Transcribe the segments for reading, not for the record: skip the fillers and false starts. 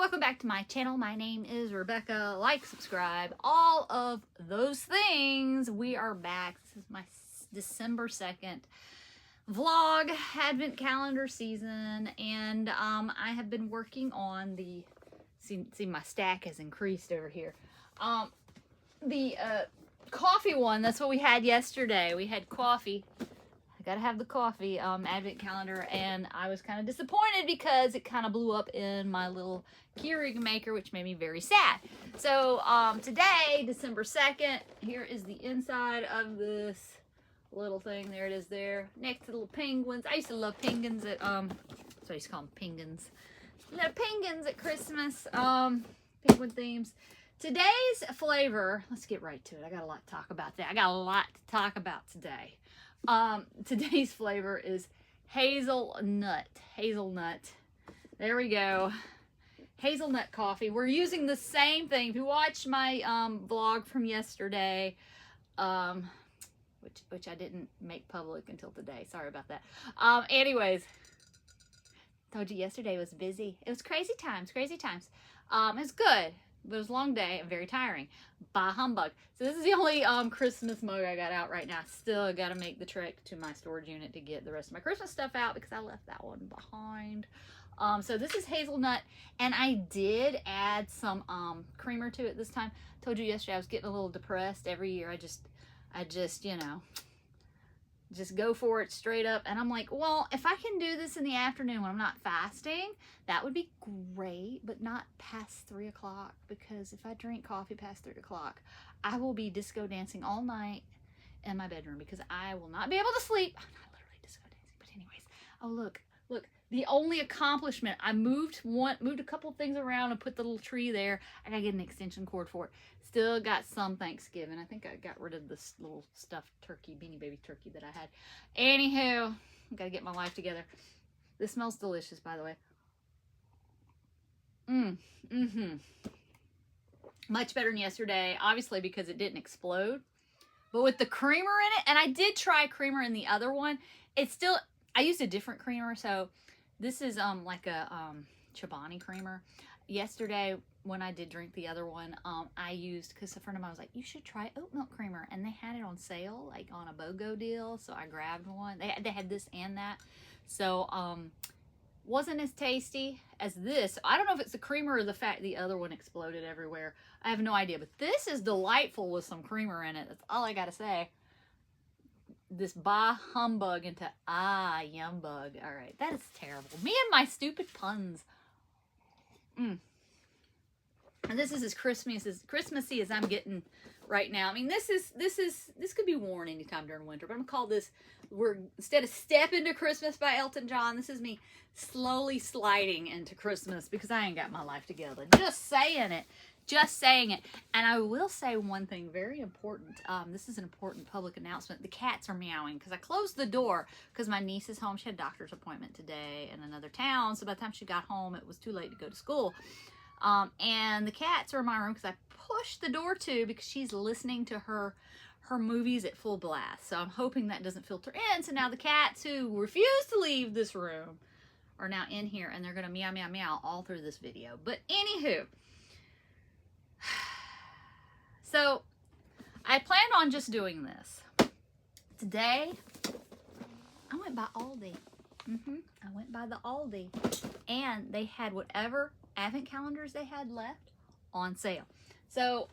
welcome back to my channel. My name is Rebecca. Like, subscribe, all of those things. We are back. This is my December 2nd vlog, advent calendar season, and I have been working on the, see my stack has increased over here. The coffee one, that's what we had yesterday. We had coffee. Gotta have the coffee advent calendar, and I was kind of disappointed because it kind of blew up in my little Keurig maker, which made me very sad. So today, December 2nd, here is the inside of this little thing. There it is there, next to the little penguins. I used to love penguins at so I used to call them penguins. Little penguins at Christmas, penguin themes. Today's flavor, let's get right to it. I got a lot to talk about today. I got a lot to talk about today. Today's flavor is hazelnut. Hazelnut. There we go. Hazelnut coffee. We're using the same thing. If you watched my vlog from yesterday, which I didn't make public until today. Sorry about that. Anyways, told you yesterday was busy. It was crazy times. Crazy times. It's good. But it was a long day and very tiring. Bah humbug. So this is the only Christmas mug I got out right now. Still got to make the trek to my storage unit to get the rest of my Christmas stuff out because I left that one behind. So this is hazelnut, and I did add some creamer to it this time. Told you yesterday I was getting a little depressed. Every year I just you know, just go for it straight up. And I'm like, well, if I can do this in the afternoon when I'm not fasting, that would be great, but not past 3 o'clock, because if I drink coffee past 3 o'clock, I will be disco dancing all night in my bedroom because I will not be able to sleep. I'm not literally disco dancing, but anyways. Oh, look, the only accomplishment, I moved a couple of things around and put the little tree there. I gotta get an extension cord for it. Still got some Thanksgiving. I think I got rid of this little stuffed turkey, Beanie Baby turkey that I had. Anywho, I gotta get my life together. This smells delicious, by the way. Much better than yesterday, obviously, because it didn't explode. But with the creamer in it, and I did try creamer in the other one, it's still, I used a different creamer. So this is like a Chobani creamer. Yesterday, when I did drink the other one, I used, because a friend of mine was like, you should try oat milk creamer, and they had it on sale, like on a BOGO deal, so I grabbed one. They had this and that, so wasn't as tasty as this. I don't know if it's the creamer or the fact the other one exploded everywhere. I have no idea, but this is delightful with some creamer in it. That's all I gotta say. This bah humbug into yum bug. All right, that is terrible. Me and my stupid puns. And this is as Christmassy as I'm getting right now. I mean, this could be worn anytime during winter, but I'm gonna call this, instead of Step Into Christmas by Elton John, this is me slowly sliding into Christmas because I ain't got my life together. Just saying it. Just saying it. And I will say one thing very important. This is an important public announcement. The cats are meowing because I closed the door because my niece is home. She had a doctor's appointment today in another town. So by the time she got home, it was too late to go to school. And the cats are in my room because I pushed the door to because she's listening to her movies at full blast. So I'm hoping that doesn't filter in. So now the cats who refuse to leave this room are now in here, and they're going to meow, meow, meow all through this video. But anywho, so I planned on just doing this. Today, I went by Aldi. I went by the Aldi, and they had whatever advent calendars they had left on sale. So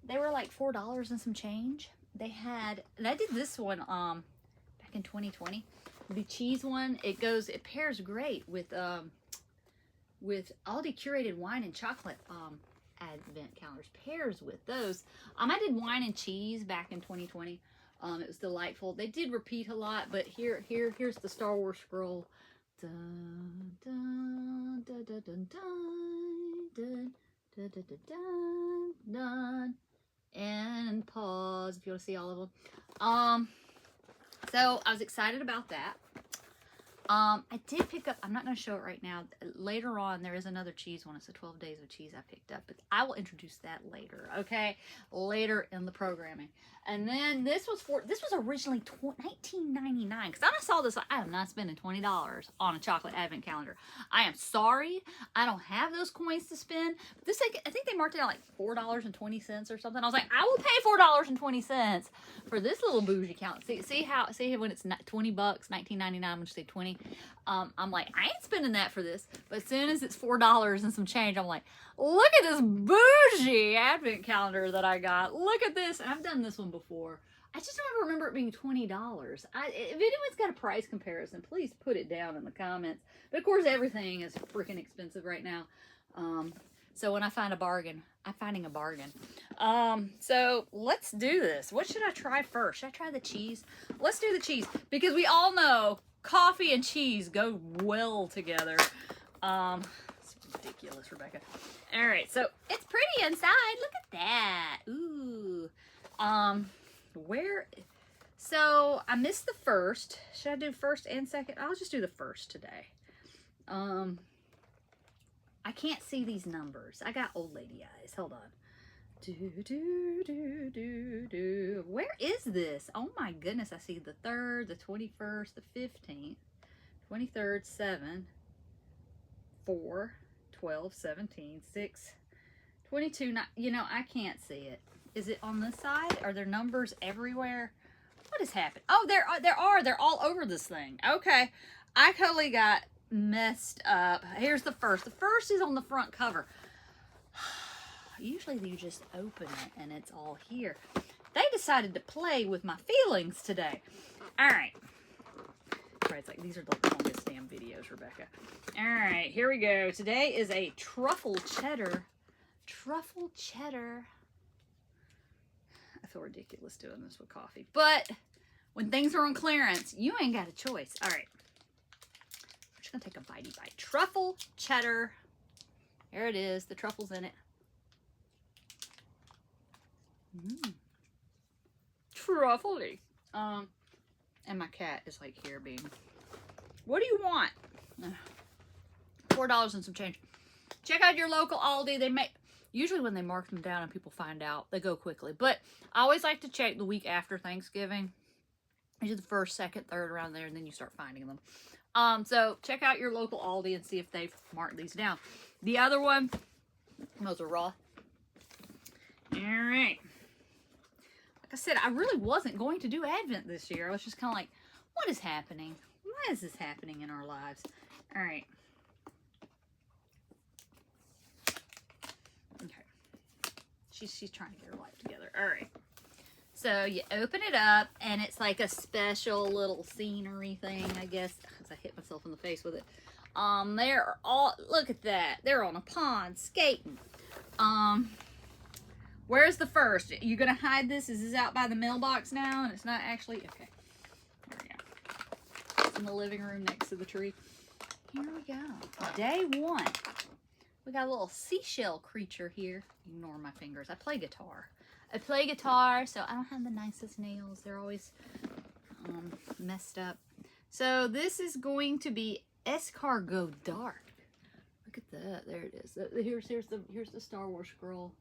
they were like $4 and some change. They had, and I did this one back in 2020. The cheese one, it pairs great with Aldi curated wine and chocolate advent calendars. Pairs with those. I did wine and cheese back in 2020. It was delightful. They did repeat a lot, but here's the Star Wars scroll. Dun, dun, dun, dun, dun, dun, dun, dun, dun, dun, and pause if you want to see all of them. So I was excited about that. I did pick up, I'm not going to show it right now. Later on, there is another cheese one. It's a 12 days of cheese I picked up, but I will introduce that later, okay? Later in the programming. And then this was originally $19.99, because I saw this, I am not spending $20 on a chocolate advent calendar. I am sorry. I don't have those coins to spend. But this, I think they marked it at like $4.20 or something. I was like, I will pay $4.20 for this little bougie calendar. See when it's $20, $19.99, I'm going to say 20. I'm like, I ain't spending that for this. But as soon as it's $4 and some change, I'm like, look at this bougie advent calendar that I got. Look at this. And I've done this one before. I just don't remember it being $20. If anyone's got a price comparison, please put it down in the comments. But of course, everything is freaking expensive right now. So when I find a bargain, I'm finding a bargain. So let's do this. What should I try first? Should I try the cheese? Let's do the cheese, because we all know coffee and cheese go well together. It's ridiculous, Rebecca. All right, so it's pretty inside. Look at that. Ooh. So I missed the first. Should I do first and second? I'll just do the first today. I can't see these numbers. I got old lady eyes. Hold on. Where is this? Oh my goodness. I see the 3rd, the 21st, the 15th, 23rd, 7, 4, 12, 17, 6, 22, 9. You know, I can't see it. Is it on this side? Are there numbers everywhere? What has happened? Oh, there are. They're all over this thing. Okay. I totally got messed up. Here's the first. The first is on the front cover. Usually you just open it and it's all here. They decided to play with my feelings today. All right. Right, it's like, these are the longest damn videos, Rebecca. All right, here we go. Today is a truffle cheddar. Truffle cheddar. I feel ridiculous doing this with coffee. But when things are on clearance, you ain't got a choice. All right. I'm just going to take a bitey bite. Truffle cheddar. There it is. The truffle's in it. Truffly. And my cat is like here being, what do you want? $4 and some change. Check out your local Aldi. They make, usually when they mark them down and people find out, they go quickly. But I always like to check the week after Thanksgiving. You do the 1st, 2nd, 3rd around there, and then you start finding them. So check out your local Aldi and see if they've marked these down. The other one, those are raw. All right. Like I said, I really wasn't going to do Advent this year. I was just kind of like, what is happening? Why is this happening in our lives? All right. Okay. She's trying to get her life together. All right. So you open it up, and it's like a special little scenery thing, I guess. Because I hit myself in the face with it. They're all, look at that. They're on a pond skating. Where's the first? You gonna hide this? Is this out by the mailbox now? And it's not actually, okay. There we go. It's in the living room next to the tree. Here we go. Day 1. We got a little seashell creature here. Ignore my fingers. I play guitar. So I don't have the nicest nails. They're always messed up. So this is going to be Escargot Dark. Look at that. There it is. Here's the Star Wars scroll.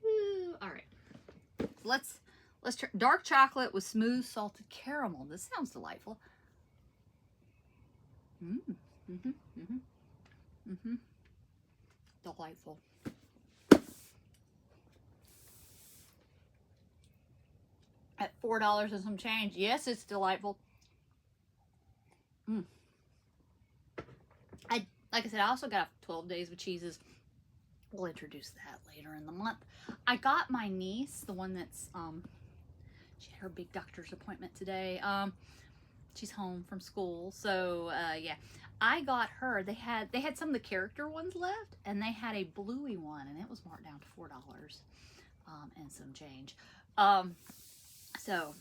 Woo. All right. Let's try dark chocolate with smooth salted caramel. This sounds delightful. Delightful. At $4 and some change. Yes, it's delightful. Like I said, I also got 12 days with cheeses. We'll introduce that later in the month. I got my niece, the one that's she had her big doctor's appointment today. She's home from school, so yeah, I got her. They had some of the character ones left, and they had a bluey one, and it was marked down to $4 and some change. So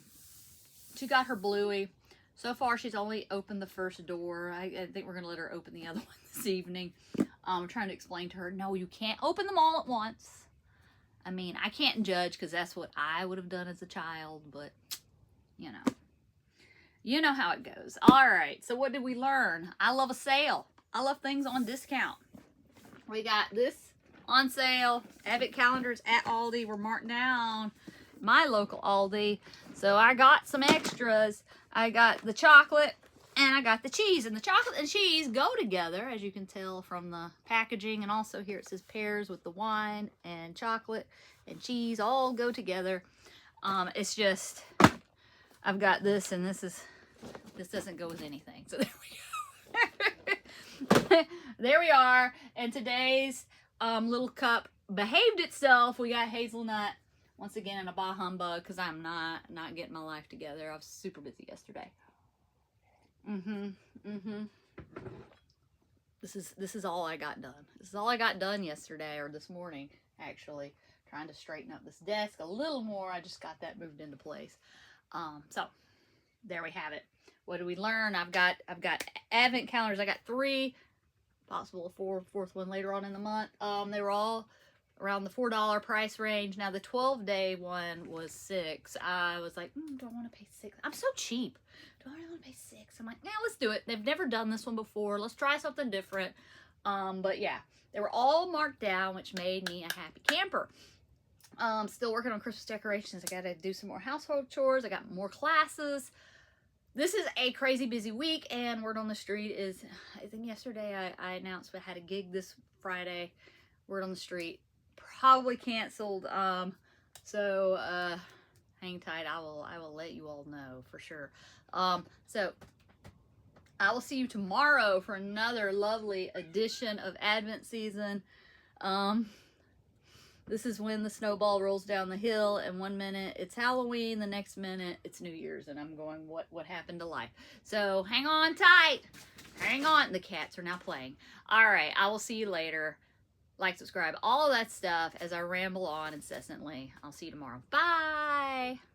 she got her bluey. So far, she's only opened the first door. I think we're gonna let her open the other one this evening. I'm trying to explain to her, no, you can't open them all at once. I mean, I can't judge because that's what I would have done as a child, but, you know. You know how it goes. All right, so what did we learn? I love a sale. I love things on discount. We got this on sale. Advent calendars at Aldi were marked down. My local Aldi. So I got some extras. I got the chocolate and I got the cheese. And the chocolate and cheese go together, as you can tell from the packaging. And also here it says pairs with the wine and chocolate and cheese all go together. It's just, I've got this and this doesn't go with anything. So there we go. There we are. And today's little cup behaved itself. We got hazelnut once again in a bah humbug because I'm not getting my life together. I was super busy yesterday. This is all I got done. This is all I got done yesterday, or this morning actually. Trying to straighten up this desk a little more. I just got that moved into place. So there we have it. What did we learn? I've got advent calendars. I got 3, possible a fourth one later on in the month. They were all around the $4 price range. Now the 12-day one was $6. I was like, do I want to pay $6? I'm so cheap. Do I really want to pay $6? I'm like, yeah, let's do it. They've never done this one before. Let's try something different. But yeah, they were all marked down, which made me a happy camper. Still working on Christmas decorations. I got to do some more household chores. I got more classes. This is a crazy busy week, and word on the street is, I think yesterday I announced I had a gig this Friday. Word on the street, probably canceled. So hang tight. I will let you all know for sure. So I will see you tomorrow for another lovely edition of Advent season. This is when the snowball rolls down the hill, and 1 minute it's Halloween, the next minute it's New Year's, and I'm going, what happened to life? So hang on tight. Hang on. The cats are now playing. All right, I will see you later. Like, subscribe, all of that stuff as I ramble on incessantly. I'll see you tomorrow. Bye.